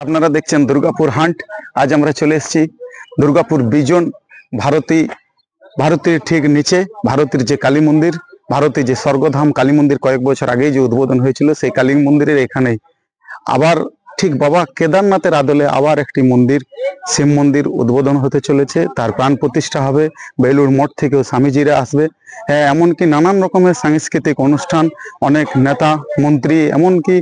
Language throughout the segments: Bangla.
আপনারা দেখছেন দুর্গাপুর হান্ট। আজ আমরা চলে এসেছি দুর্গাপুর বিজন ভারতীর ঠিক নিচে ভারতীর যে কালী মন্দির, ভারতীর যে স্বর্গধাম কালী মন্দির কয়েক বছর আগেই যে উদ্বোধন হয়েছিল, সেই কালী মন্দিরের এখানেই আবার ঠিক বাবা কেদারনাথের আদলে আবার একটি মন্দির, শিব মন্দির উদ্বোধন হতে চলেছে। তার প্রাণ প্রতিষ্ঠা হবে। বেলুড় মঠ থেকেও স্বামীজিরা আসবে। হ্যাঁ, এমনকি নানান রকমের সাংস্কৃতিক অনুষ্ঠান, অনেক নেতা মন্ত্রী, এমনকি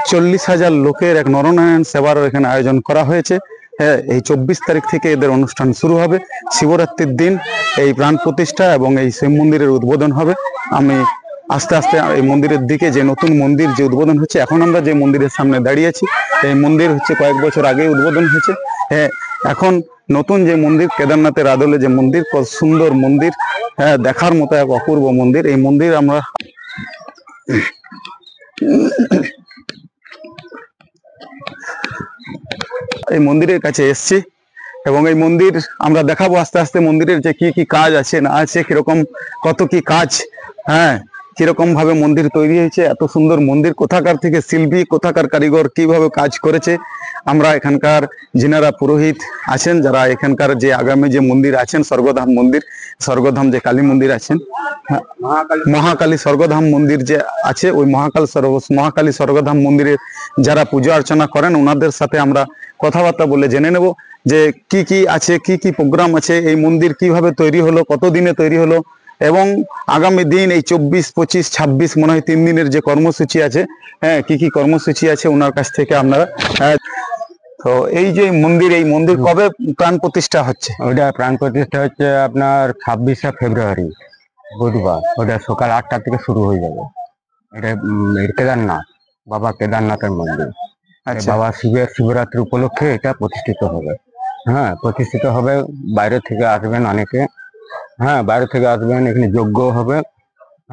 40,000 লোকের এক নরনারায়ণ সেবার এখানে আয়োজন করা হয়েছে। হ্যাঁ, এই 24 তারিখ থেকে এদের অনুষ্ঠান শুরু হবে। শিবরাত্রির দিন এই প্রাণ প্রতিষ্ঠা এবং এই শিব মন্দিরের উদ্বোধন হবে। আমি আস্তে আস্তে এই মন্দিরের দিকে, যে নতুন মন্দির যে উদ্বোধন হচ্ছে, এখন আমরা যে মন্দিরের সামনে দাঁড়িয়েছি, এই মন্দির হচ্ছে কয়েক বছর আগেই উদ্বোধন হয়েছে। হ্যাঁ, এখন নতুন যে মন্দির কেদারনাথের আদলে যে মন্দির, কত সুন্দর মন্দির, হ্যাঁ, দেখার মতো এক অপূর্ব মন্দির। এই মন্দির আমরা এই মন্দিরের কাছে এসছি এবং এই মন্দির আমরা দেখাবো আস্তে আস্তে মন্দিরের যে কি কি কাজ আছে না আছে, কিরকম কত কি কাজ, হ্যাঁ, কিরকম ভাবে মন্দির তৈরি হয়েছে। এত সুন্দর মন্দির কোথাকার থেকে শিল্পী, কোথাকার কারিগর কিভাবে কাজ করেছে, আমরা এখানকার যিনারা পুরোহিত আছেন, যারা এখানকার যে আগামী যে মন্দির আছেন স্বর্গধাম মন্দির, স্বর্গধাম যে কালী মন্দির আছেন, মহাকালী স্বর্গধাম মন্দির যে আছে, ওই মহাকালী স্বর্গধাম মন্দিরের যারা পূজা অর্চনা করেন, ওনাদের সাথে আমরা কথাবার্তা বলে জেনে নেব যে কি কি আছে, কি কি প্রোগ্রাম আছে, এই মন্দির কিভাবে তৈরি হলো, কত দিনে তৈরি হলো, এবং আগামী দিন এই 24, 25, 26 মনে হয় 3 দিনের যে কর্মসূচি আছে, হ্যাঁ, কি কি কর্মসূচি আছে ওনার কাছ থেকে আপনারা। তো এই যে মন্দির, এই মন্দির কবে প্রাণ প্রতিষ্ঠা হচ্ছে? ওটা প্রাণ প্রতিষ্ঠা হচ্ছে আপনার 26শে ফেব্রুয়ারি বুধবার। ওটা সকাল 8টা থেকে শুরু হয়ে যাবে। এটা কেদারনাথ, বাবা কেদারনাথের মন্দির। আচ্ছা, বাবা শিবরাত্রি উপলক্ষে এটা প্রতিষ্ঠিত হবে। হ্যাঁ, প্রতিষ্ঠিত হবে। বাইরে থেকে আসবেন অনেকে। হ্যাঁ, বাইরে থেকে আসবেন, এখানে যজ্ঞ হবে।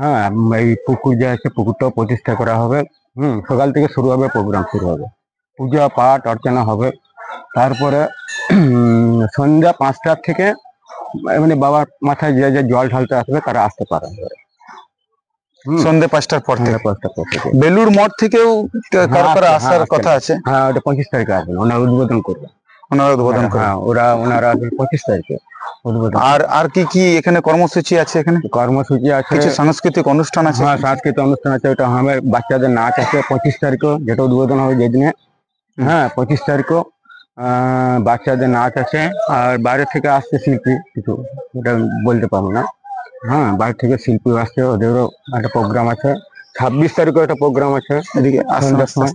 হ্যাঁ, এই পুকুর যে আছে, পুকুরটাও প্রতিষ্ঠা করা হবে। সকাল থেকে শুরু হবে, প্রোগ্রাম শুরু হবে, পূজা পাঠ অর্চনা হবে। তারপরে সন্ধ্যা 5টা থেকে মানে বাবার মাথায় যে যে জল ঢালতে আসবে তারা আসতে পারে। সন্ধ্যে 5টার পর থেকে। 5টার পর থেকে বেলুড় মঠ থেকেও কারো আসার কথা আছে। হ্যাঁ, ওটা 25 তারিখে আসবেন, ওনারা উদ্বোধন করবে। ওনারা উদ্বোধন করে। হ্যাঁ, ওনারা আসবেন 25 তারিখে উদ্বোধন। আর কি কি এখানে কর্মসূচি আছে? এখানে কর্মসূচি আছে, কিছু সাংস্কৃতিক অনুষ্ঠান আছে। হ্যাঁ, সাংস্কৃতিক অনুষ্ঠান আছে। ওটা আমার বাচ্চাদের নাচ আছে 25 তারিখও, যেটা উদ্বোধন হবে যেদিনে। হ্যাঁ, 25 তারিখও বাচ্চাদের নাচ আছে। আর বাইরে থেকে আসছে শিল্পী, কিছু ওটা বলতে পারবো না। হ্যাঁ, বাইরে থেকে শিল্পী আসছে, ওদেরও একটা প্রোগ্রাম আছে। 26 তারিখও একটা প্রোগ্রাম আছে। এদিকে সন্ধ্যার সময়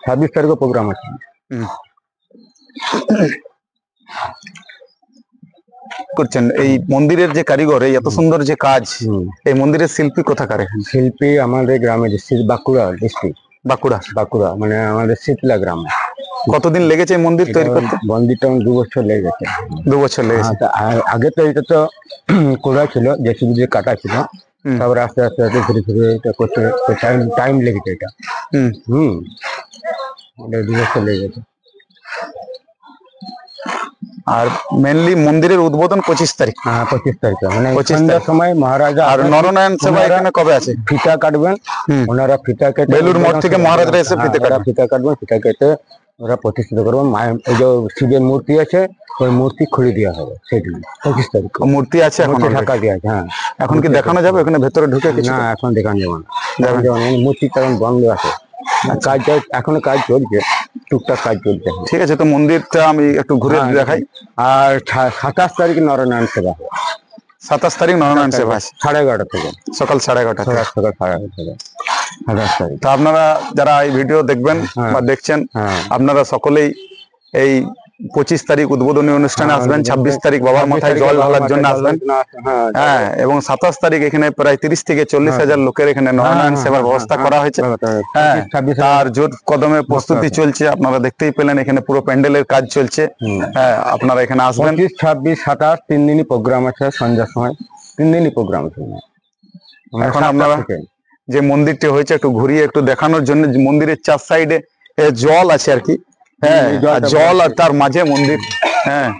26 তারিখও প্রোগ্রাম আছে। করছেন এই মন্দিরের যে কারিগর, এই এত সুন্দর যে কাজ, এই মন্দিরের শিল্পী কোথাকার? এখানে শিল্পী আমাদের গ্রামের বাঁকুড়া ডিস্ট্রিক্ট, বাঁকুড়া মানে আমাদের শীতলা গ্রাম। কতদিন লেগেছে এই মন্দির তৈরি করতে? মন্দিরটা 2 বছর লেগে গেছে। 2 বছর লেগেছে। আগে তো এটা তো কোড়া ছিল, জেসিবি দিয়ে কাটা ছিল। তারপরে আস্তে আস্তে ধীরে ধীরে এটা করতে টাইম লেগেছে এটা। এটা 2 বছর লেগে গেছে। আর মেনলি মন্দিরের উদ্বোধন 25 তারিখ। হ্যাঁ, 25 তারিখে মানে 25 সময় মহারাজা আর নরনারায়ণ সেবা এখানে কবে আছে? ফিতা কাটবেন ওনারা, ফিতা কেটে বেলুড় মঠ থেকে মহারাজরা এসে ফিতা কাটবেন, ফিতা কেটে ওরা প্রতিষ্ঠিত করবেন। এই যে শিবের মূর্তি আছে, ওই মূর্তি খুলে দেওয়া হবে সেদিন 25 তারিখ। মূর্তি আছে এখন ঢাকা দিয়ে আছে। হ্যাঁ, এখন কি দেখানো যাবে ওখানে ভেতরে ঢুকে? কিছু না, এখন দেখানো যাবে না। মূর্তি তখন বন্ধ আছে, কাজ এখনো কাজ চলছে, টুকটাক কাজ চলছে। ঠিক আছে, তো মন্দিরটা আমি একটু ঘুরে দেখাই। আর 27 তারিখ নরনারায়ণ সেবা হবে। 27 তারিখ নরনারায়ণ সেবা আছে 11:30 থেকে, সকাল 11:30 থেকে। সকাল 11:30 থেকে 27 তারিখ। তো আপনারা যারা এই ভিডিও দেখবেন বা দেখছেন, আপনারা সকলেই এই 25 তারিখ উদ্বোধনী অনুষ্ঠানে আসবেন, 26 তারিখ বাবার মাথায় জল ঢালার জন্য আসবেন। হ্যাঁ, এবং 27 তারিখ এখানে প্রায় 30 থেকে 40,000 লোকের এখানে নরনারায়ণ সেবার ব্যবস্থা করা হয়েছে। হ্যাঁ, আর জোর কদমে প্রস্তুতি চলছে, আপনারা দেখতেই পেলেন এখানে পুরো প্যান্ডেলের কাজ চলছে। হ্যাঁ, আপনারা এখানে আসবেন। 25, 26, 27 3 দিনই প্রোগ্রাম আছে। সন্ধ্যার সময় 3 দিনই প্রোগ্রাম আছে। এখন আপনারা যে মন্দিরটি হয়েছে একটু ঘুরিয়ে একটু দেখানোর জন্য, মন্দিরের 4 সাইডে জল আছে আর কি। হ্যাঁ, জল আর তার মাঝে মন্দির। হ্যাঁ।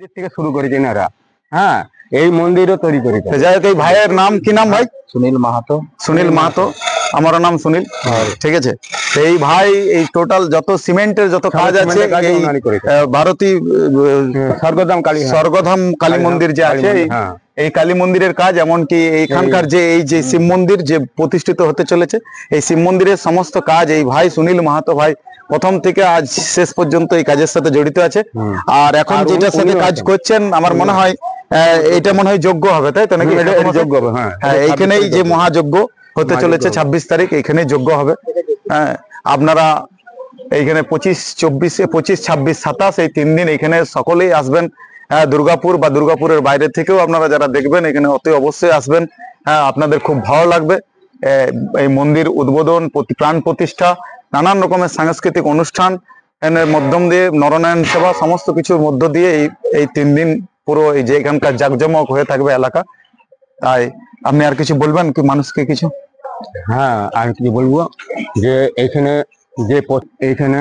দিক থেকে শুরু করেছেন এরা। হ্যাঁ, এই মন্দিরও তৈরি করেছে। তো যাই হোক, এই ভাইয়ের নাম কি নাম ভাই? সুনীল মাহাতো। সুনীল মাহাতো, আমারও নাম সুনীল। ঠিক আছে, তো এই ভাই এই টোটাল যত সিমেন্টের যত কাজ আছে সিমেন্টের কাজ এই ওনারই করেছে। ভারতী স্বর্গধাম কালী, স্বর্গধাম কালী মন্দির যে আছে, হ্যাঁ, এই কালী মন্দিরের কাজ, এমনকি এইখানকার যে এই যে শিব মন্দির যে প্রতিষ্ঠিত হতে চলেছে, এই শিব মন্দিরের সমস্ত কাজ এই ভাই সুনীল মাহাতো ভাই প্রথম থেকে আজ শেষ পর্যন্ত এই কাজের সাথে জড়িত আছে। আর এখন আর যেটার সাথে উনিও কাজ আছেন। করছেন আমার মনে হয় এটা মনে হয় যোগ্য হবে, তাই তো নাকি? এটা যোগ্য হবে, হ্যাঁ। হ্যাঁ, এইখানেই যে মহাযজ্ঞ হতে চলেছে 26 তারিখ, এইখানে যোগ্য হবে। হ্যাঁ, আপনারা এইখানে 25, 26, 27, 27 এই 3 দিন এইখানে সকলেই আসবেন। দুর্গাপুর বা দুর্গাপুরের বাইরে থেকেও আপনারা যারা দেখবেন এখানে অতি অবশ্যই আসবেন। হ্যাঁ, আপনাদের খুব ভালো লাগবে। এই মন্দির উদ্বোধন, প্রাণ প্রতিষ্ঠা, নানান রকমের সাংস্কৃতিক অনুষ্ঠান এর মাধ্যম দিয়ে, নরনারায়ণ সেবা, সমস্ত কিছুর মধ্য দিয়ে এই 3 দিন পুরো এই যে এখানকার জাঁকজমক হয়ে থাকবে এলাকা। তাই আপনি আর কিছু বলবেন কি মানুষকে কিছু? হ্যাঁ, আর কি বলবো, যে এইখানে এইখানে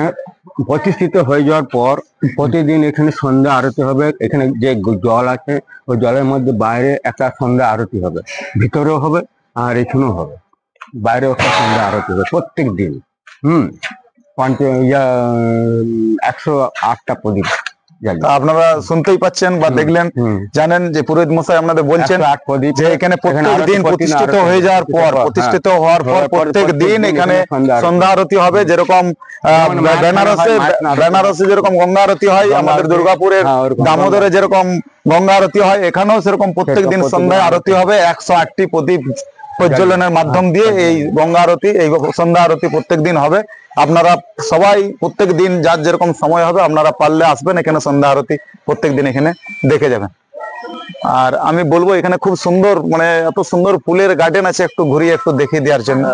প্রতিষ্ঠিত হয়ে যাওয়ার পর প্রতিদিন এখানে সন্ধ্যা আরতি হবে। এখানে যে জল আছে ওই জলের মধ্যে বাইরে একটা সন্ধ্যা আরতি হবে, ভিতরেও হবে আর এখানেও হবে, বাইরেও একটা সন্ধ্যা আরতি হবে প্রত্যেক দিন। 108টা প্রদীপ জ্বালিয়ে। তা আপনারা শুনতেই পাচ্ছেন বা দেখলেন, জানেন যে পুরোহিত মশাই আপনাদের বলছেন 108 প্রদীপ, যে এখানে প্রত্যেক আরতি দিন প্রতিষ্ঠিত আরতি হয়ে যাওয়ার পর, হ্যাঁ, প্রতিষ্ঠিত হওয়ার পর প্রত্যেক দিন এখানে সন্ধ্যা আরতি। সন্ধ্যা আরতি হবে। যেরকম যেমন মায়ের বেনারসে হয়, মায়ের আরতি। বেনারসে যেরকম গঙ্গা আরতি হয়, গঙ্গা আমাদের আরতি, দুর্গাপুরের হ্যাঁ, ওরকম দামোদরে যেরকম গঙ্গা আরতি হয়, এখানেও সেরকম প্রত্যেক দিন প্রত্যেক সন্ধ্যায় দিন আরতি হবে। 108টি প্রদীপ প্রজ্বলনের মাধ্যম দিয়ে এই গঙ্গা আরতি, এই সন্ধ্যা আরতি প্রত্যেক দিন হবে। আপনারা সবাই প্রত্যেক দিন যার যেরকম সময় হবে আপনারা পারলে আসবেন এখানে, সন্ধ্যা আরতি প্রত্যেক দিন এখানে দেখে যাবেন। আর আমি বলবো এখানে খুব সুন্দর, মানে এত সুন্দর ফুলের গার্ডেন আছে, একটু ঘুরিয়ে একটু দেখিয়ে দেওয়ার জন্য।